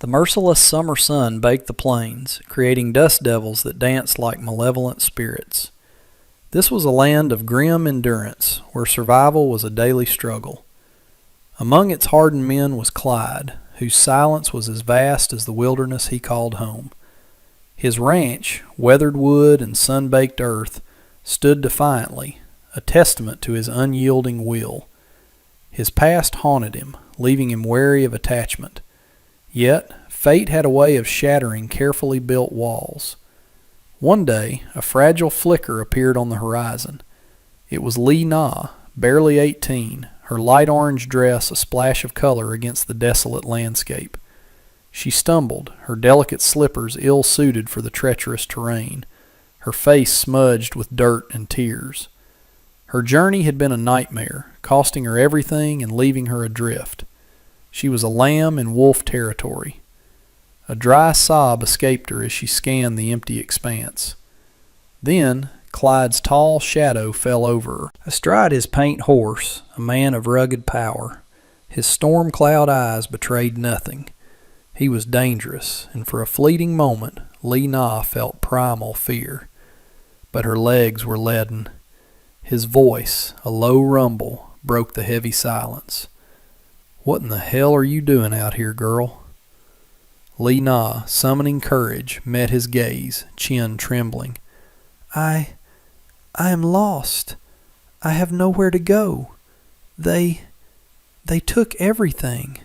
The merciless summer sun baked the plains, creating dust devils that danced like malevolent spirits. This was a land of grim endurance, where survival was a daily struggle. Among its hardened men was Clyde, whose silence was as vast as the wilderness he called home. His ranch, weathered wood and sun-baked earth, stood defiantly, a testament to his unyielding will. His past haunted him, leaving him wary of attachment. Yet, fate had a way of shattering carefully built walls. One day, a fragile flicker appeared on the horizon. It was Li Na, barely 18, her light orange dress a splash of color against the desolate landscape. She stumbled, her delicate slippers ill-suited for the treacherous terrain, her face smudged with dirt and tears. Her journey had been a nightmare, costing her everything and leaving her adrift. She was a lamb in wolf territory. A dry sob escaped her as she scanned the empty expanse. Then, Clyde's tall shadow fell over her. Astride his paint horse, a man of rugged power, his storm-cloud eyes betrayed nothing. He was dangerous, and for a fleeting moment, Li Na felt primal fear. But her legs were leaden. His voice, a low rumble, broke the heavy silence. "What in the hell are you doing out here, girl?" Li Na, summoning courage, met his gaze, chin trembling. I am lost. I have nowhere to go. They took everything."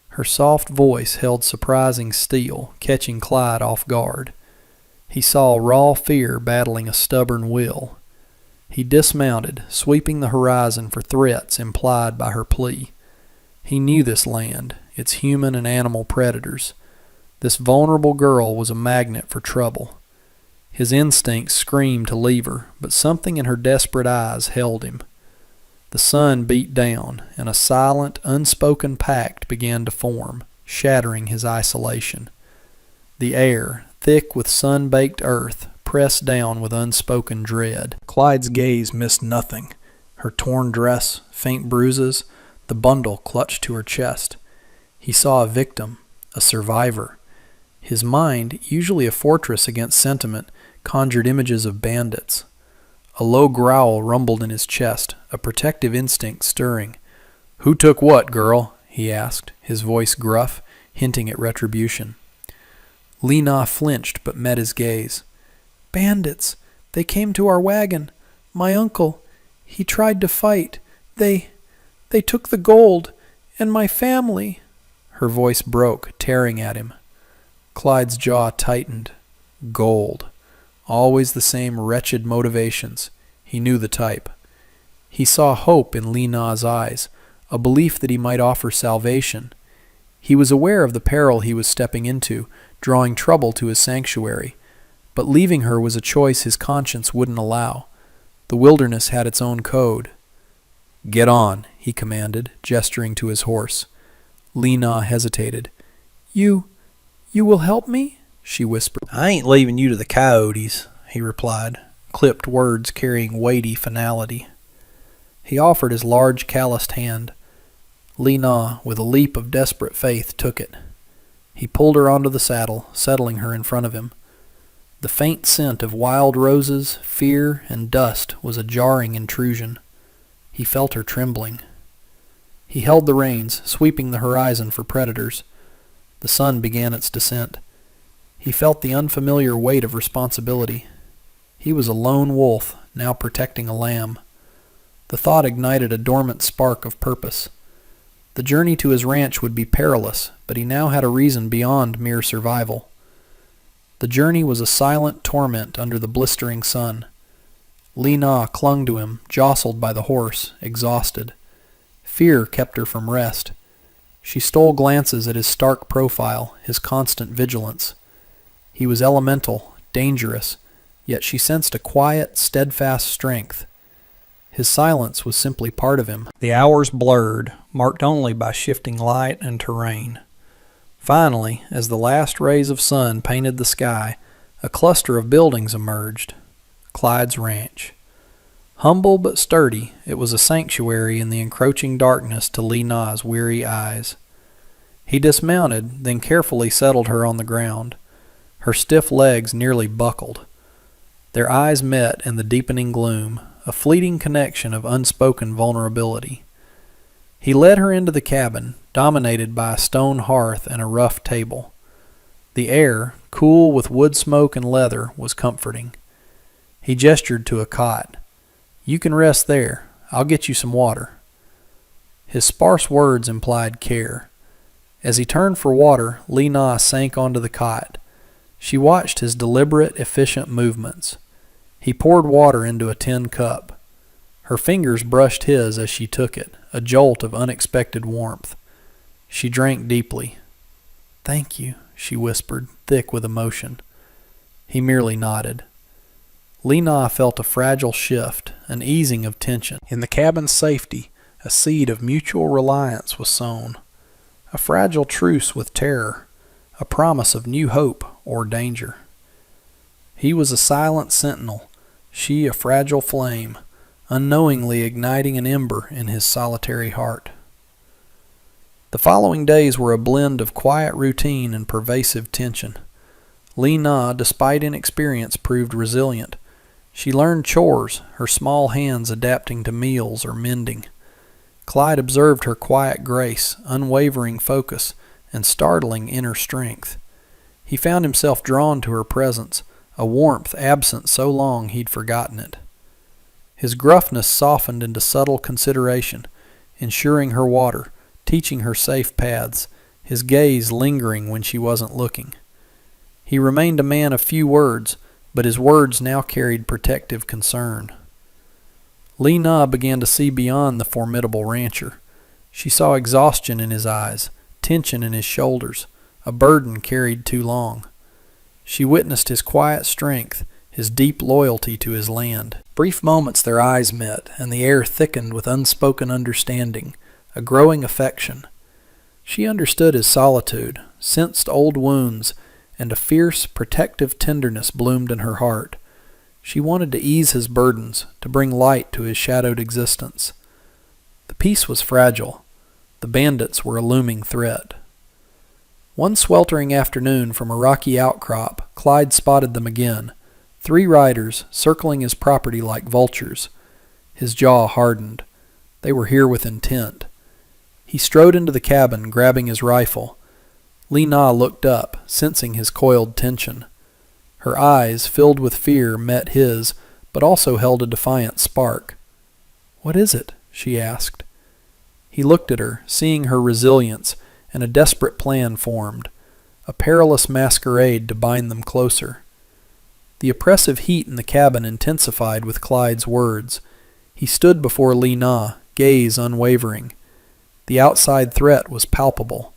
Her soft voice held surprising steel, catching Clyde off guard. He saw raw fear battling a stubborn will. He dismounted, sweeping the horizon for threats implied by her plea. He knew this land, its human and animal predators. This vulnerable girl was a magnet for trouble. His instincts screamed to leave her, but something in her desperate eyes held him. The sun beat down, and a silent, unspoken pact began to form, shattering his isolation. The air, thick with sun-baked earth, pressed down with unspoken dread. Clyde's gaze missed nothing. Her torn dress, faint bruises, the bundle clutched to her chest. He saw a victim, a survivor. His mind, usually a fortress against sentiment, conjured images of bandits. A low growl rumbled in his chest, a protective instinct stirring. "Who took what, girl?" he asked, his voice gruff, hinting at retribution. Li Na flinched but met his gaze. "Bandits. They came to our wagon. My uncle. He tried to fight. They took the gold. And my family." Her voice broke, tearing at him. Clyde's jaw tightened. Gold. Always the same wretched motivations. He knew the type. He saw hope in Li Na's eyes, a belief that he might offer salvation. He was aware of the peril he was stepping into, drawing trouble to his sanctuary. But leaving her was a choice his conscience wouldn't allow. The wilderness had its own code. "Get on," he commanded, gesturing to his horse. Li Na hesitated. You will help me?" she whispered. "I ain't leaving you to the coyotes," he replied, clipped words carrying weighty finality. He offered his large calloused hand. Li Na, with a leap of desperate faith, took it. He pulled her onto the saddle, settling her in front of him. The faint scent of wild roses, fear, and dust was a jarring intrusion. He felt her trembling. He held the reins, sweeping the horizon for predators. The sun began its descent. He felt the unfamiliar weight of responsibility. He was a lone wolf, now protecting a lamb. The thought ignited a dormant spark of purpose. The journey to his ranch would be perilous, but he now had a reason beyond mere survival. The journey was a silent torment under the blistering sun. Li Na clung to him, jostled by the horse, exhausted. Fear kept her from rest. She stole glances at his stark profile, his constant vigilance. He was elemental, dangerous, yet she sensed a quiet, steadfast strength. His silence was simply part of him. The hours blurred, marked only by shifting light and terrain. Finally, as the last rays of sun painted the sky, a cluster of buildings emerged. Clyde's ranch. Humble but sturdy, it was a sanctuary in the encroaching darkness to Li Na's weary eyes. He dismounted, then carefully settled her on the ground. Her stiff legs nearly buckled. Their eyes met in the deepening gloom, a fleeting connection of unspoken vulnerability. He led her into the cabin, dominated by a stone hearth and a rough table. The air, cool with wood smoke and leather, was comforting. He gestured to a cot. "You can rest there. I'll get you some water." His sparse words implied care. As he turned for water, Li Na sank onto the cot. She watched his deliberate, efficient movements. He poured water into a tin cup. Her fingers brushed his as she took it, a jolt of unexpected warmth. She drank deeply. "Thank you," she whispered, thick with emotion. He merely nodded. Li Na felt a fragile shift, an easing of tension. In the cabin's safety, a seed of mutual reliance was sown. A fragile truce with terror, a promise of new hope or danger. He was a silent sentinel, she a fragile flame, unknowingly igniting an ember in his solitary heart. The following days were a blend of quiet routine and pervasive tension. Li Na, despite inexperience, proved resilient. She learned chores, her small hands adapting to meals or mending. Clyde observed her quiet grace, unwavering focus, and startling inner strength. He found himself drawn to her presence, a warmth absent so long he'd forgotten it. His gruffness softened into subtle consideration, ensuring her water, teaching her safe paths, his gaze lingering when she wasn't looking. He remained a man of few words, but his words now carried protective concern. Li Na began to see beyond the formidable rancher. She saw exhaustion in his eyes, tension in his shoulders, a burden carried too long. She witnessed his quiet strength, his deep loyalty to his land. Brief moments their eyes met, and the air thickened with unspoken understanding, a growing affection. She understood his solitude, sensed old wounds, and a fierce, protective tenderness bloomed in her heart. She wanted to ease his burdens, to bring light to his shadowed existence. The peace was fragile. The bandits were a looming threat. One sweltering afternoon from a rocky outcrop, Clyde spotted them again, 3 riders circling his property like vultures. His jaw hardened. They were here with intent. He strode into the cabin, grabbing his rifle. Li Na looked up, sensing his coiled tension. Her eyes, filled with fear, met his, but also held a defiant spark. "What is it?" she asked. He looked at her, seeing her resilience, and a desperate plan formed, a perilous masquerade to bind them closer. The oppressive heat in the cabin intensified with Clyde's words. He stood before Li Na, gaze unwavering. The outside threat was palpable.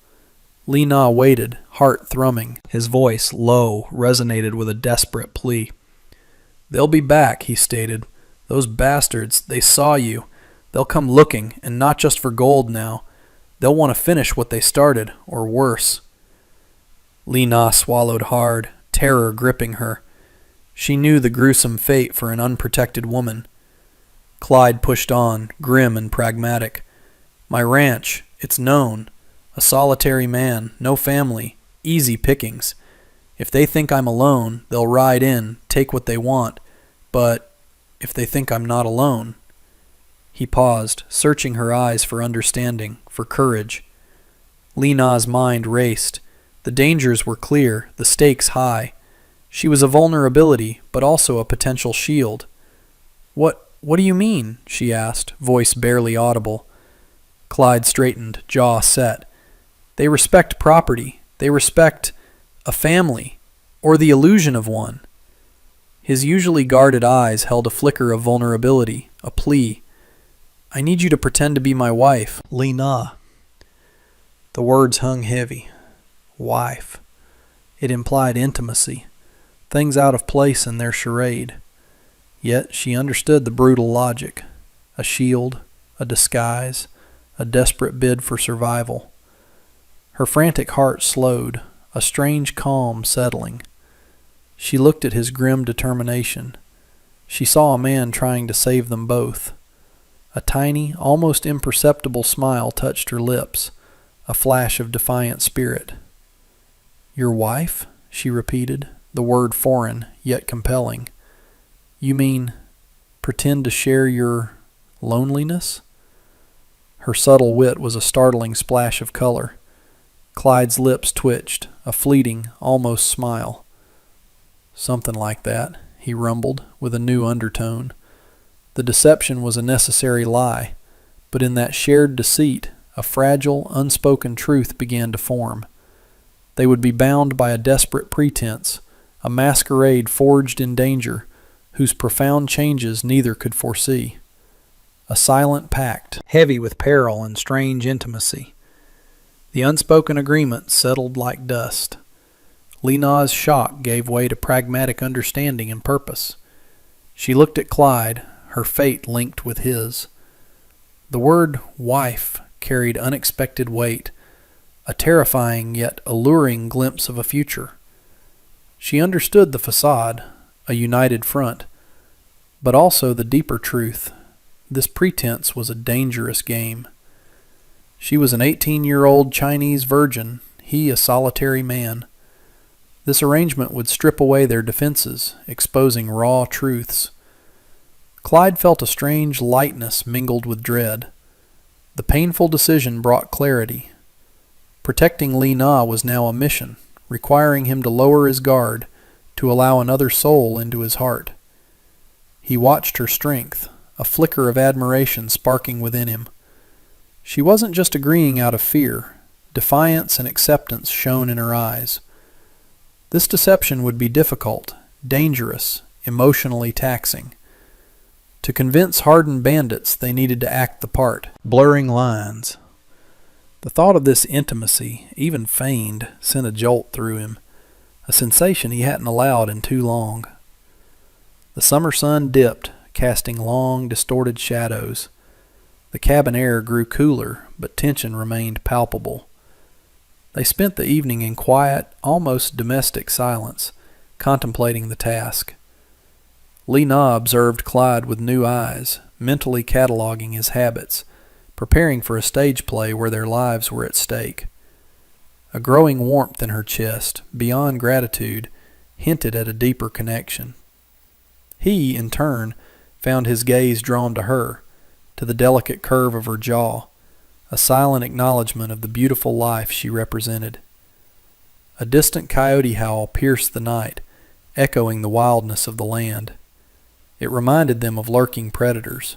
Li Na waited, heart thrumming. His voice, low, resonated with a desperate plea. "They'll be back," he stated. "Those bastards, they saw you. They'll come looking, and not just for gold now. They'll want to finish what they started, or worse." Li Na swallowed hard, terror gripping her. She knew the gruesome fate for an unprotected woman. Clyde pushed on, grim and pragmatic. "My ranch, it's known. A solitary man, no family, easy pickings. If they think I'm alone, they'll ride in, take what they want. But if they think I'm not alone..." He paused, searching her eyes for understanding, for courage. Li Na's mind raced. The dangers were clear, the stakes high. She was a vulnerability, but also a potential shield. What do you mean?" she asked, voice barely audible. Clyde straightened, jaw set. "They respect property. They respect a family, or the illusion of one." His usually guarded eyes held a flicker of vulnerability, a plea. "I need you to pretend to be my wife, Li Na." The words hung heavy. Wife. It implied intimacy, things out of place in their charade. Yet she understood the brutal logic. A shield, a disguise, a desperate bid for survival. Her frantic heart slowed, a strange calm settling. She looked at his grim determination. She saw a man trying to save them both. A tiny, almost imperceptible smile touched her lips, a flash of defiant spirit. "Your wife?" she repeated, the word foreign, yet compelling. "You mean, pretend to share your loneliness?" Her subtle wit was a startling splash of color. Clyde's lips twitched, a fleeting, almost smile. "Something like that," he rumbled, with a new undertone. The deception was a necessary lie, but in that shared deceit, a fragile, unspoken truth began to form. They would be bound by a desperate pretense, a masquerade forged in danger, whose profound changes neither could foresee. A silent pact, heavy with peril and strange intimacy. The unspoken agreement settled like dust. Li Na's shock gave way to pragmatic understanding and purpose. She looked at Clyde, her fate linked with his. The word wife carried unexpected weight, a terrifying yet alluring glimpse of a future. She understood the facade, a united front, but also the deeper truth. This pretense was a dangerous game. She was an 18-year-old Chinese virgin, he a solitary man. This arrangement would strip away their defenses, exposing raw truths. Clyde felt a strange lightness mingled with dread. The painful decision brought clarity. Protecting Li Na was now a mission, requiring him to lower his guard, to allow another soul into his heart. He watched her strength, a flicker of admiration sparking within him. She wasn't just agreeing out of fear. Defiance and acceptance shone in her eyes. This deception would be difficult, dangerous, emotionally taxing. To convince hardened bandits, they needed to act the part, blurring lines. The thought of this intimacy, even feigned, sent a jolt through him, a sensation he hadn't allowed in too long. The summer sun dipped, casting long, distorted shadows. The cabin air grew cooler, but tension remained palpable. They spent the evening in quiet, almost domestic silence, contemplating the task. Li Na observed Clyde with new eyes, mentally cataloging his habits, preparing for a stage play where their lives were at stake. A growing warmth in her chest, beyond gratitude, hinted at a deeper connection. He, in turn, found his gaze drawn to her, to the delicate curve of her jaw, a silent acknowledgment of the beautiful life she represented. A distant coyote howl pierced the night, echoing the wildness of the land. It reminded them of lurking predators.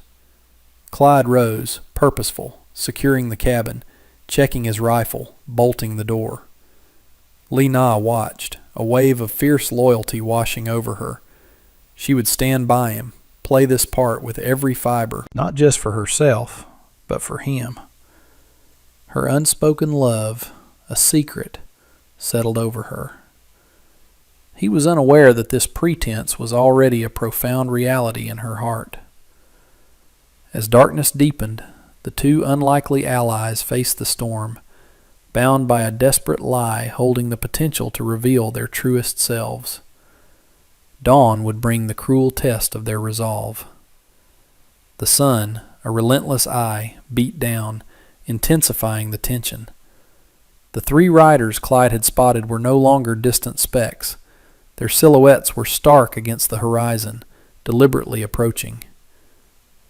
Clyde rose, purposeful, securing the cabin, checking his rifle, bolting the door. Li Na watched, a wave of fierce loyalty washing over her. She would stand by him, play this part with every fiber, not just for herself, but for him. Her unspoken love, a secret, settled over her. He was unaware that this pretense was already a profound reality in her heart. As darkness deepened, the two unlikely allies faced the storm, bound by a desperate lie holding the potential to reveal their truest selves. Dawn would bring the cruel test of their resolve. The sun, a relentless eye, beat down, intensifying the tension. The three riders Clyde had spotted were no longer distant specks. Their silhouettes were stark against the horizon, deliberately approaching.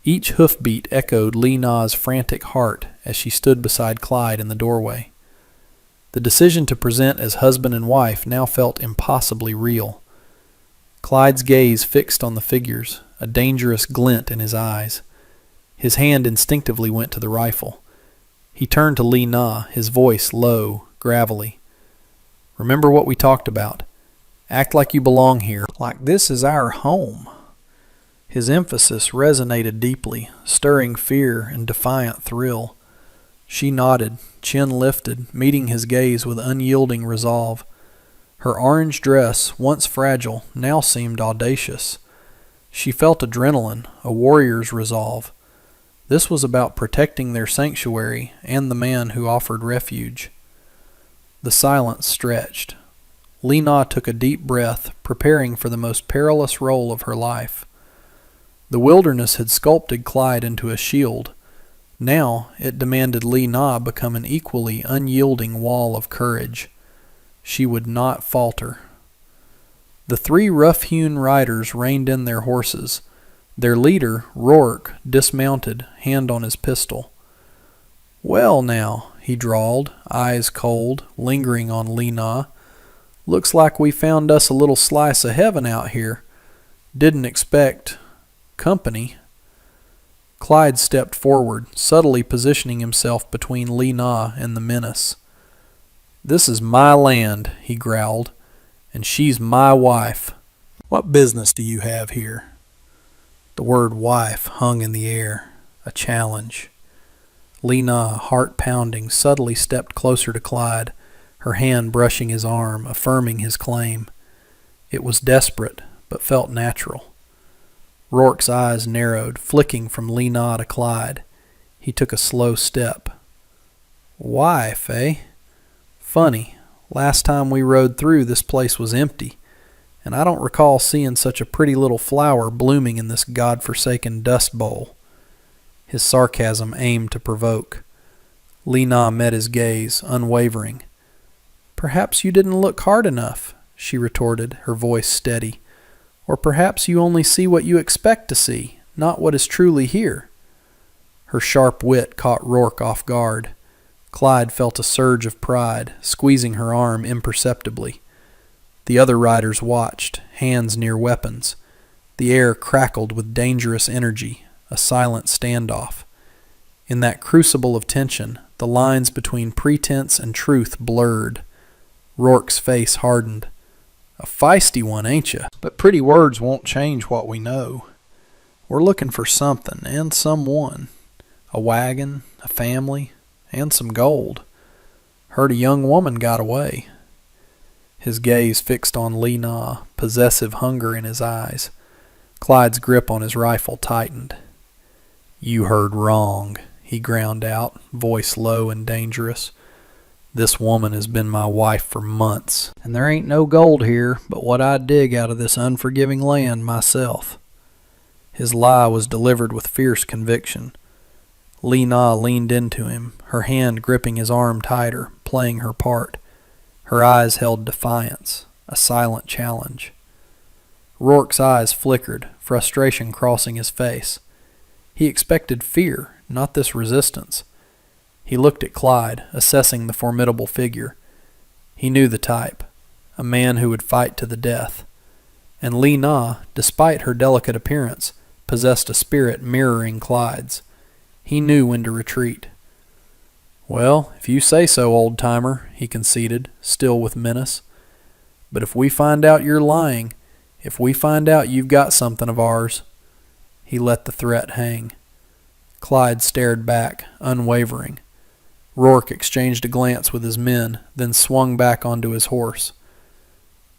Each hoofbeat echoed Li Na's frantic heart as she stood beside Clyde in the doorway. The decision to present as husband and wife now felt impossibly real. Clyde's gaze fixed on the figures, a dangerous glint in his eyes. His hand instinctively went to the rifle. He turned to Li Na, his voice low, gravelly. "Remember what we talked about. Act like you belong here, like this is our home." His emphasis resonated deeply, stirring fear and defiant thrill. She nodded, chin lifted, meeting his gaze with unyielding resolve. Her orange dress, once fragile, now seemed audacious. She felt adrenaline, a warrior's resolve. This was about protecting their sanctuary and the man who offered refuge. The silence stretched. Li Na took a deep breath, preparing for the most perilous role of her life. The wilderness had sculpted Clyde into a shield, Now it demanded Li Na become an equally unyielding wall of courage. She would not falter. The three rough-hewn riders reined in their horses. Their leader, Rourke, dismounted, hand on his pistol. "Well now," he drawled, eyes cold, lingering on Li Na. "Looks like we found us a little slice of heaven out here. Didn't expect company." Clyde stepped forward, subtly positioning himself between Li Na and the menace. "This is my land," he growled, "and she's my wife. What business do you have here?" The word wife hung in the air, a challenge. Li Na, heart pounding, subtly stepped closer to Clyde, her hand brushing his arm, affirming his claim. It was desperate, but felt natural. Rourke's eyes narrowed, flicking from Li Na to Clyde. He took a slow step. "Wife, eh? Funny. Last time we rode through, this place was empty, and I don't recall seeing such a pretty little flower blooming in this god-forsaken dust bowl." His sarcasm aimed to provoke. Li Na met his gaze, unwavering. "Perhaps you didn't look hard enough," she retorted, her voice steady. "Or perhaps you only see what you expect to see, not what is truly here." Her sharp wit caught Rourke off guard. Clyde felt a surge of pride, squeezing her arm imperceptibly. The other riders watched, hands near weapons. The air crackled with dangerous energy, a silent standoff. In that crucible of tension, the lines between pretense and truth blurred. Rourke's face hardened. "A feisty one, ain't you? But pretty words won't change what we know. We're looking for something and someone. A wagon, a family, and some gold. Heard a young woman got away." His gaze fixed on Li Na, possessive hunger in his eyes. Clyde's grip on his rifle tightened. "You heard wrong," he ground out, voice low and dangerous. "This woman has been my wife for months, and there ain't no gold here but what I dig out of this unforgiving land myself." His lie was delivered with fierce conviction. Li Na leaned into him, her hand gripping his arm tighter, playing her part. Her eyes held defiance, a silent challenge. Rourke's eyes flickered, frustration crossing his face. He expected fear, not this resistance. He looked at Clyde, assessing the formidable figure. He knew the type, a man who would fight to the death. And Li Na, despite her delicate appearance, possessed a spirit mirroring Clyde's. He knew when to retreat. "Well, if you say so, old-timer," he conceded, still with menace. "But if we find out you're lying, if we find out you've got something of ours—" He let the threat hang. Clyde stared back, unwavering. Rourke exchanged a glance with his men, then swung back onto his horse.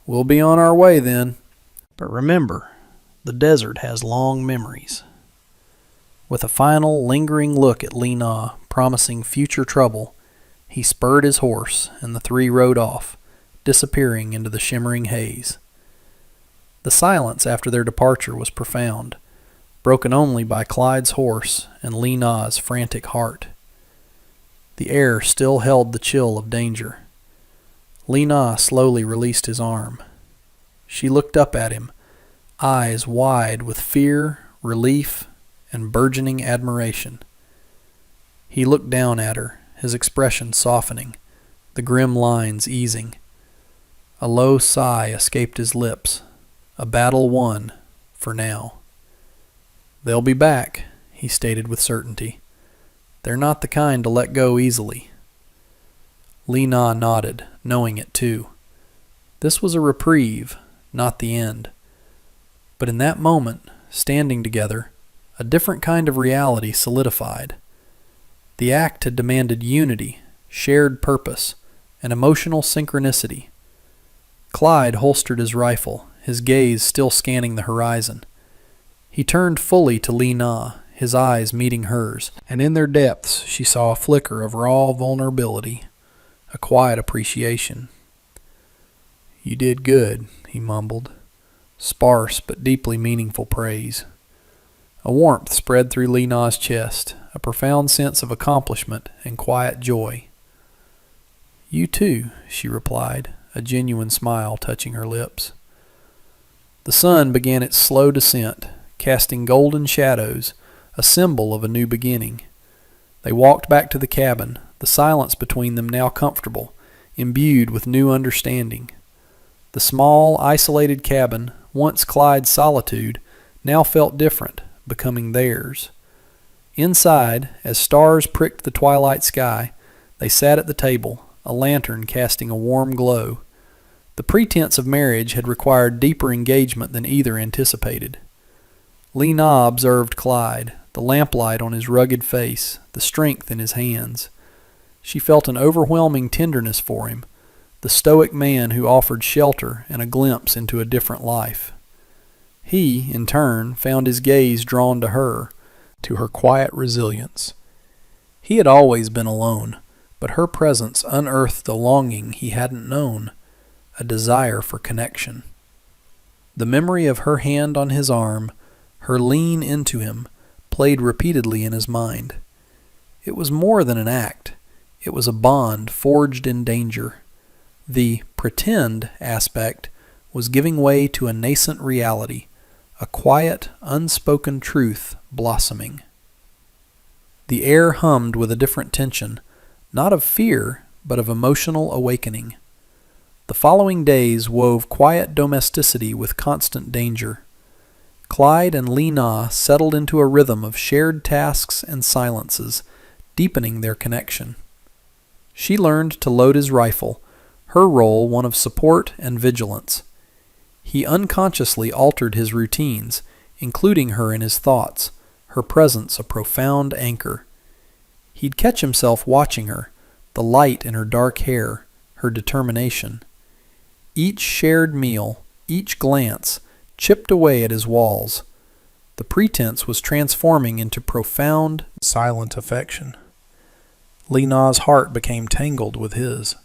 "We'll be on our way then. But remember, the desert has long memories." With a final, lingering look at Li Na, promising future trouble, he spurred his horse, and the three rode off, disappearing into the shimmering haze. The silence after their departure was profound, broken only by Clyde's horse and Li Na's frantic heart. The air still held the chill of danger. Li Na slowly released his arm. She looked up at him, eyes wide with fear, relief, and burgeoning admiration. He looked down at her, his expression softening, the grim lines easing. A low sigh escaped his lips, a battle won, for now. "They'll be back," he stated with certainty. "They're not the kind to let go easily." Li Na nodded, knowing it too. This was a reprieve, not the end. But in that moment, standing together, a different kind of reality solidified. The act had demanded unity, shared purpose, and emotional synchronicity. Clyde holstered his rifle, his gaze still scanning the horizon. He turned fully to Li Na, his eyes meeting hers, and in their depths she saw a flicker of raw vulnerability, a quiet appreciation. "You did good," he mumbled. Sparse but deeply meaningful praise. A warmth spread through Li Na's chest, a profound sense of accomplishment and quiet joy. "You too," she replied, a genuine smile touching her lips. The sun began its slow descent, casting golden shadows, a symbol of a new beginning. They walked back to the cabin, the silence between them now comfortable, imbued with new understanding. The small, isolated cabin, once Clyde's solitude, now felt different, becoming theirs. Inside, as stars pricked the twilight sky, they sat at the table, a lantern casting a warm glow. The pretense of marriage had required deeper engagement than either anticipated. Li Na observed Clyde, the lamplight on his rugged face, the strength in his hands. She felt an overwhelming tenderness for him, the stoic man who offered shelter and a glimpse into a different life. He, in turn, found his gaze drawn to her, to her quiet resilience. He had always been alone, but her presence unearthed a longing he hadn't known, a desire for connection. The memory of her hand on his arm, her lean into him, played repeatedly in his mind. It was more than an act. It was a bond forged in danger. The pretend aspect was giving way to a nascent reality, a quiet, unspoken truth blossoming. The air hummed with a different tension, not of fear, but of emotional awakening. The following days wove quiet domesticity with constant danger. Clyde and Li Na settled into a rhythm of shared tasks and silences, deepening their connection. She learned to load his rifle, her role one of support and vigilance. He unconsciously altered his routines, including her in his thoughts, her presence a profound anchor. He'd catch himself watching her, the light in her dark hair, her determination. Each shared meal, each glance, chipped away at his walls. The pretense was transforming into profound, silent affection. Li Na's heart became tangled with his.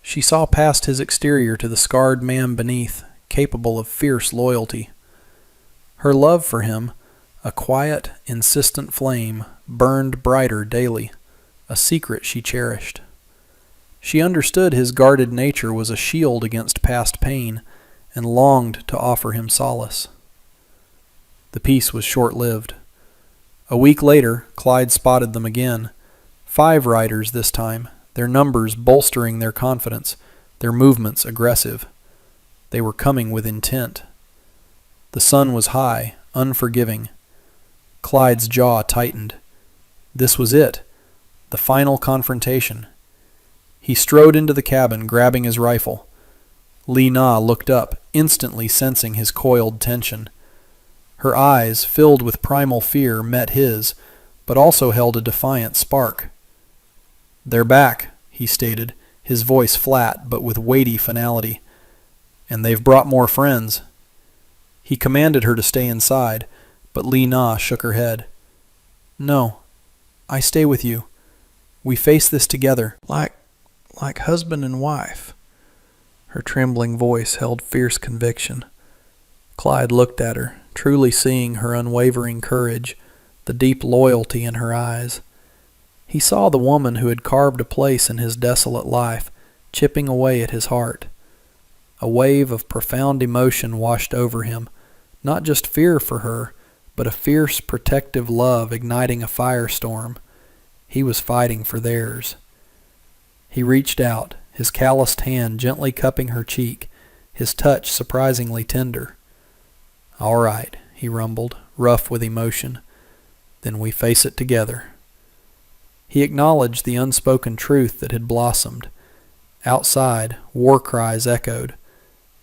She saw past his exterior to the scarred man beneath, capable of fierce loyalty. Her love for him, a quiet, insistent flame, burned brighter daily, a secret she cherished. She understood his guarded nature was a shield against past pain, and longed to offer him solace. The peace was short-lived. A week later, Clyde spotted them again. 5 riders this time, their numbers bolstering their confidence, their movements aggressive. They were coming with intent. The sun was high, unforgiving. Clyde's jaw tightened. This was it, the final confrontation. He strode into the cabin, grabbing his rifle. Li Na looked up, instantly sensing his coiled tension. Her eyes, filled with primal fear, met his, but also held a defiant spark. "They're back," he stated, his voice flat but with weighty finality. "And they've brought more friends." He commanded her to stay inside, but Li Na shook her head. "No, I stay with you. We face this together, like husband and wife." Her trembling voice held fierce conviction. Clyde looked at her, truly seeing her unwavering courage, the deep loyalty in her eyes. He saw the woman who had carved a place in his desolate life, chipping away at his heart. A wave of profound emotion washed over him, not just fear for her, but a fierce protective love igniting a firestorm. He was fighting for theirs. He reached out, his calloused hand gently cupping her cheek, his touch surprisingly tender. "All right," he rumbled, rough with emotion. "Then we face it together." He acknowledged the unspoken truth that had blossomed. Outside, war cries echoed.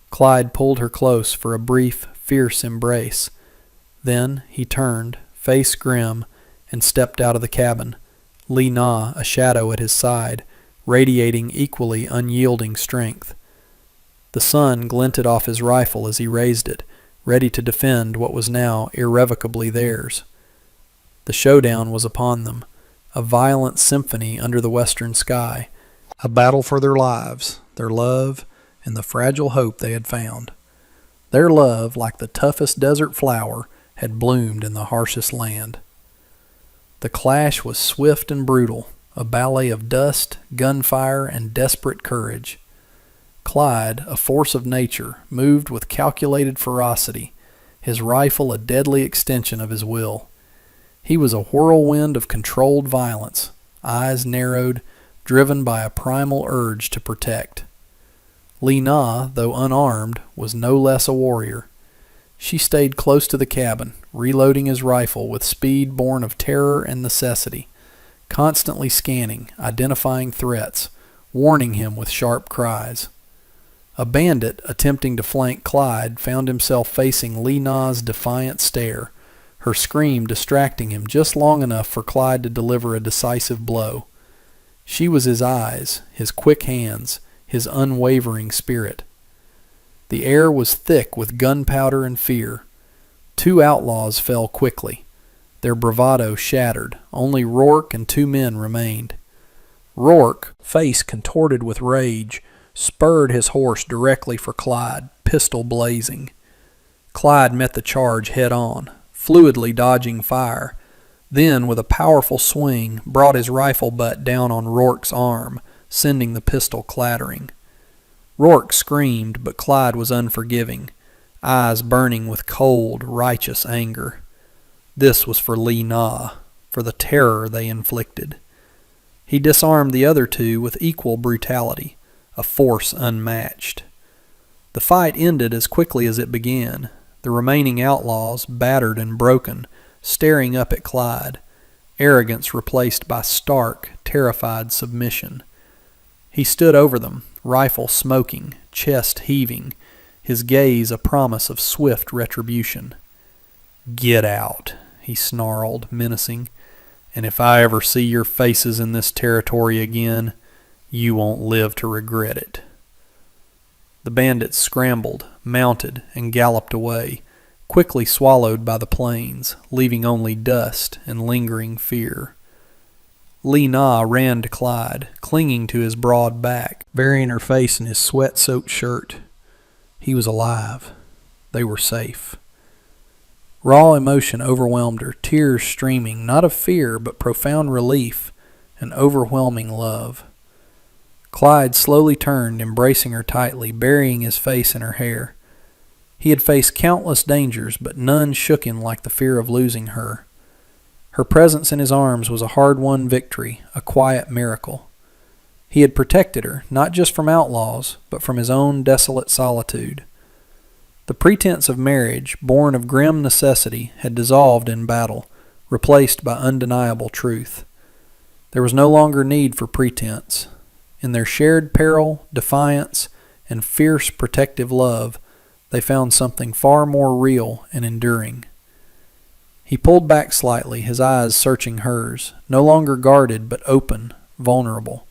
Clyde pulled her close for a brief, fierce embrace. Then he turned, face grim, and stepped out of the cabin, Li Na a shadow at his side, radiating equally unyielding strength. The sun glinted off his rifle as he raised it, ready to defend what was now irrevocably theirs. The showdown was upon them, a violent symphony under the western sky, a battle for their lives, their love, and the fragile hope they had found. Their love, like the toughest desert flower, had bloomed in the harshest land. The clash was swift and brutal, a ballet of dust, gunfire, and desperate courage. Clyde, a force of nature, moved with calculated ferocity, his rifle a deadly extension of his will. He was a whirlwind of controlled violence, eyes narrowed, driven by a primal urge to protect. Li Na, though unarmed, was no less a warrior. She stayed close to the cabin, reloading his rifle with speed born of terror and necessity, constantly scanning, identifying threats, warning him with sharp cries. A bandit attempting to flank Clyde found himself facing Li Na's defiant stare, her scream distracting him just long enough for Clyde to deliver a decisive blow. She was his eyes, his quick hands, his unwavering spirit. The air was thick with gunpowder and fear. 2 outlaws fell quickly, their bravado shattered. Only Rourke and 2 men remained. Rourke, face contorted with rage, spurred his horse directly for Clyde, pistol blazing. Clyde met the charge head on, fluidly dodging fire, then with a powerful swing brought his rifle butt down on Rourke's arm, sending the pistol clattering. Rourke screamed, but Clyde was unforgiving, eyes burning with cold, righteous anger. This was for Li Na, for the terror they inflicted. He disarmed the other 2 with equal brutality, a force unmatched. The fight ended as quickly as it began, the remaining outlaws, battered and broken, staring up at Clyde, arrogance replaced by stark, terrified submission. He stood over them, rifle smoking, chest heaving, his gaze a promise of swift retribution. "Get out," he snarled, menacing, "and if I ever see your faces in this territory again, you won't live to regret it." The bandits scrambled, mounted, and galloped away, quickly swallowed by the plains, leaving only dust and lingering fear. Li Na ran to Clyde, clinging to his broad back, burying her face in his sweat-soaked shirt. He was alive. They were safe. Raw emotion overwhelmed her, tears streaming, not of fear, but profound relief and overwhelming love. Clyde slowly turned, embracing her tightly, burying his face in her hair. He had faced countless dangers, but none shook him like the fear of losing her. Her presence in his arms was a hard-won victory, a quiet miracle. He had protected her, not just from outlaws, but from his own desolate solitude. The pretense of marriage, born of grim necessity, had dissolved in battle, replaced by undeniable truth. There was no longer need for pretense. In their shared peril, defiance, and fierce protective love, they found something far more real and enduring. He pulled back slightly, his eyes searching hers, no longer guarded but open, vulnerable.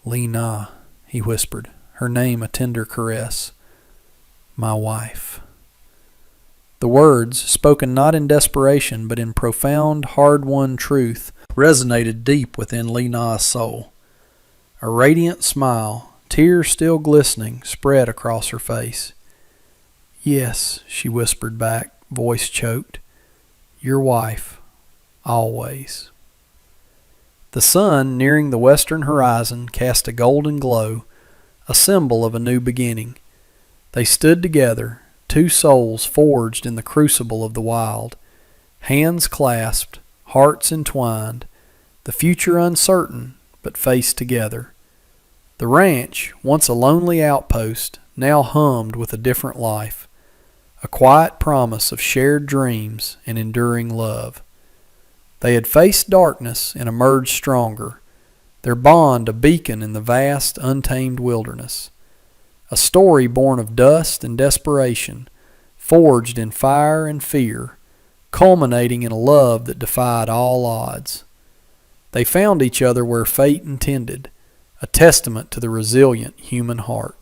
"Li Na," he whispered, her name a tender caress. "My wife." The words, spoken not in desperation but in profound, hard-won truth, resonated deep within Li Na's soul. A radiant smile, tears still glistening, spread across her face. "Yes," she whispered back, voice choked. "Your wife, always." The sun nearing the western horizon cast a golden glow, a symbol of a new beginning. They stood together, 2 souls forged in the crucible of the wild, hands clasped, hearts entwined, the future uncertain, but faced together. The ranch, once a lonely outpost, now hummed with a different life, a quiet promise of shared dreams and enduring love. They had faced darkness and emerged stronger, their bond a beacon in the vast, untamed wilderness. A story born of dust and desperation, forged in fire and fear, culminating in a love that defied all odds. They found each other where fate intended, a testament to the resilient human heart.